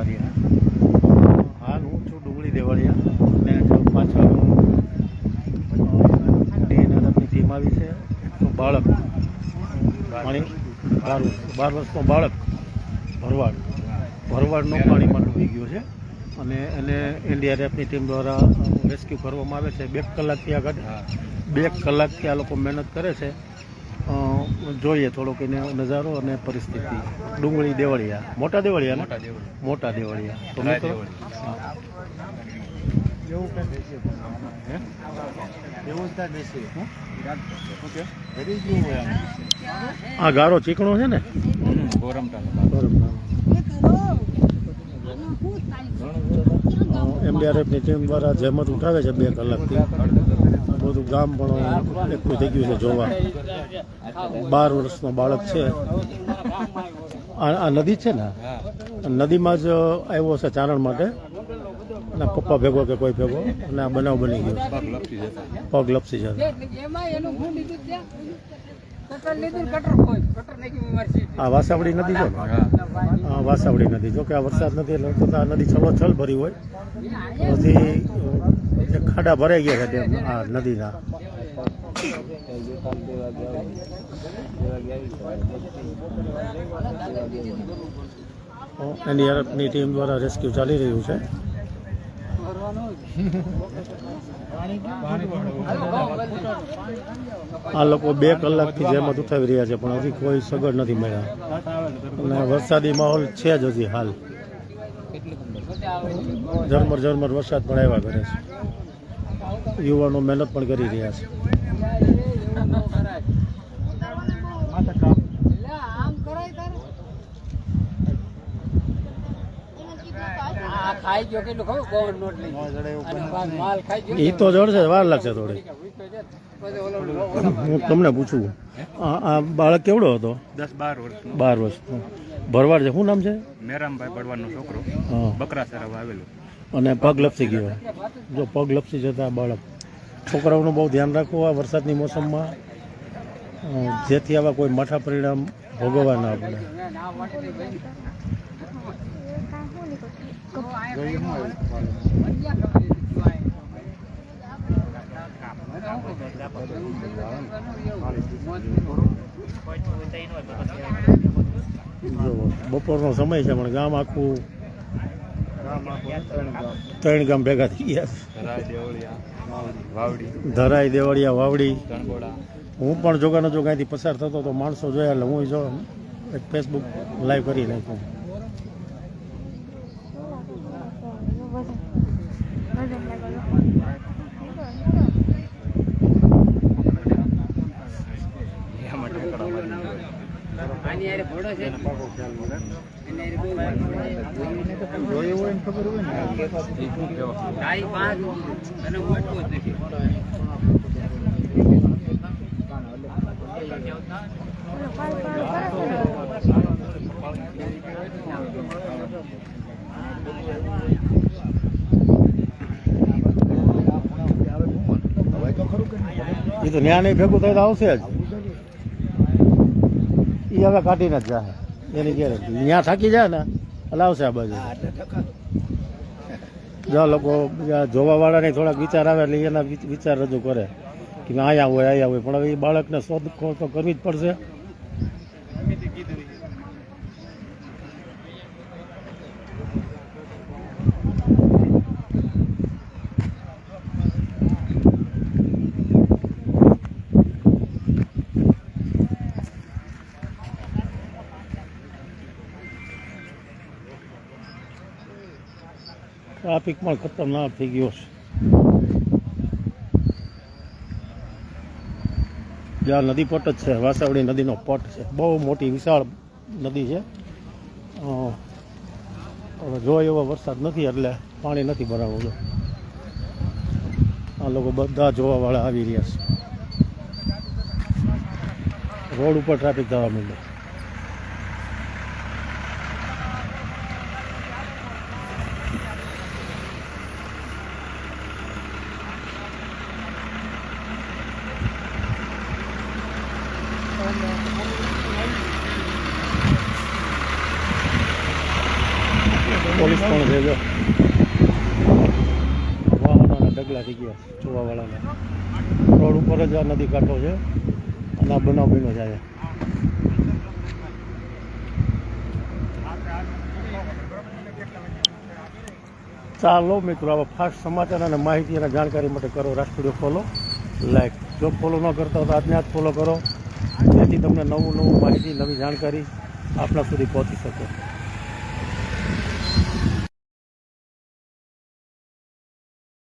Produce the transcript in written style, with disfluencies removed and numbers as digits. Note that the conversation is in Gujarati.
કાર્ય. હાલ હું છું ડુંગળી દેવળિયા અને જો પાછળ ડીએનઆરએફની ટીમ આવી છે. તો બાળક પાણી 12 વર્ષનો બાળક ભરવાડનો પાણીમાં ડૂબી ગયો છે અને એને એનડીઆરએફની ટીમ દ્વારા રેસ્ક્યુ કરવામાં આવે છે. 2 કલાકથી આગળ 2 કલાકથી આ લોકો મહેનત કરે છે. જોઈએ થોડોક એને નજારો અને પરિસ્થિતિ. ડુંગળી દેવળિયા, મોટા દેવળિયા ને મોટા દેવળિયા. તો મિત્રો આ ગારો ચીકણો છે ને એનડીઆરએફની ટીમ દ્વારા જહેમત ઉઠાવે છે 2 કલાકથી. બધું ગામ પણ એકલું થઈ ગયું છે જોવા. 12 વર્ષનો બાળક છે. આ નદી છે ને, નદીમાં જ આવ્યો છે ચારણ માટે અને પપ્પા ભેગો કે કોઈ ભેગો અને આ બનાવ બની ગયો. પગ લપસી જતો. આ વાસાવડી નદી છે ને, હા વાસાવડી નદી. જો કે આ વરસાદ નથી એટલે આ નદી છલોછલ ભરી હોય પછી ખાડા ભરાઈ ગયા છે આ નદીના. એનડીઆરએફની ટીમ દ્વારા રેસ્ક્યુ ચાલી રહ્યું છે. આ લોકો 2 કલાકથી જહેમત ઉઠાવી રહ્યા છે પણ હજી કોઈ સગવડ નથી મળ્યા અને વરસાદી માહોલ છે જ હજી હાલ. ઝરમર વરસાદ પણ આવ્યા કરે છે. યુવાનો મહેનત પણ કરી રહ્યા છે. એ તો જડશે, વાર લાગશે થોડી. હું તમને પૂછું, આ બાળક કેવડો હતો? 10-12 વર્ષનો. ભરવાડ છે. શું નામ છે? મેરામભાઈ ભરવાડનો છોકરો. બકરાસરા આવેલો અને પગ લપસી ગયો. જો પગ લપસી જતા બાળક. છોકરાઓનું બહુ ધ્યાન રાખવું આ વરસાદની મોસમમાં, જેથી આવા કોઈ માઠા પરિણામ ભોગવવા ના પડે. બપોરનો સમય છે પણ ગામ આખું 3 ગામ ભેગા થઈ ગયા છે. ધરાઈ, દેવળિયા, વાવડી. હું પણ જોગાનો જોગ અહીંથી પસાર થતો તો માણસો જોયા એટલે હું જો એક ફેસબુક લાઈવ કરી નાખ્યું. એ તો ન્યા નહીં ભેગું થાય તો આવશે જ. એ હવે કાઢીને જ જાય એની ગેરંટી. ત્યાં થાકી જાય ને એટલે આવશે આ બાજુ. જ્યાં લોકો જોવાવાળાને થોડાક વિચાર આવે એટલે એના વિચાર રજૂ કરે કે અહીંયા હોય પણ હવે એ બાળકને શોધખોળ તો કરવી જ પડશે. ટ્રાફિક પણ ખતરનાક થઈ ગયો છે. જ્યાં નદી પટ જ છે, વાસાવડી નદીનો પટ છે. બહુ મોટી વિશાળ નદી છે. જો એવો વરસાદ નથી એટલે પાણી નથી ભરાવું. આ લોકો બધા જોવાવાળા આવી રહ્યા છે. રોડ ઉપર ટ્રાફિક થવા માંડ્યો. પોલીસ પોલીસ પણ છે જો વાહનોના ઢગલા થઈ ગયા જોવાવાળાના રોડ ઉપર જ આ નદી કાંઠો છે અને આ બનાવ બન્યો છે અહીંયા. ચાલો મિત્રો આવા ફાસ્ટ સમાચાર અને માહિતી અને જાણકારી માટે કરો રાષ્ટ્રીય ફોલો લાઈક. જો ફોલો ન કરતા હોય તો આજને આજ ફોલો કરો જેથી તમને નવું માહિતી નવી જાણકારી આપણા સુધી પહોંચી શકે.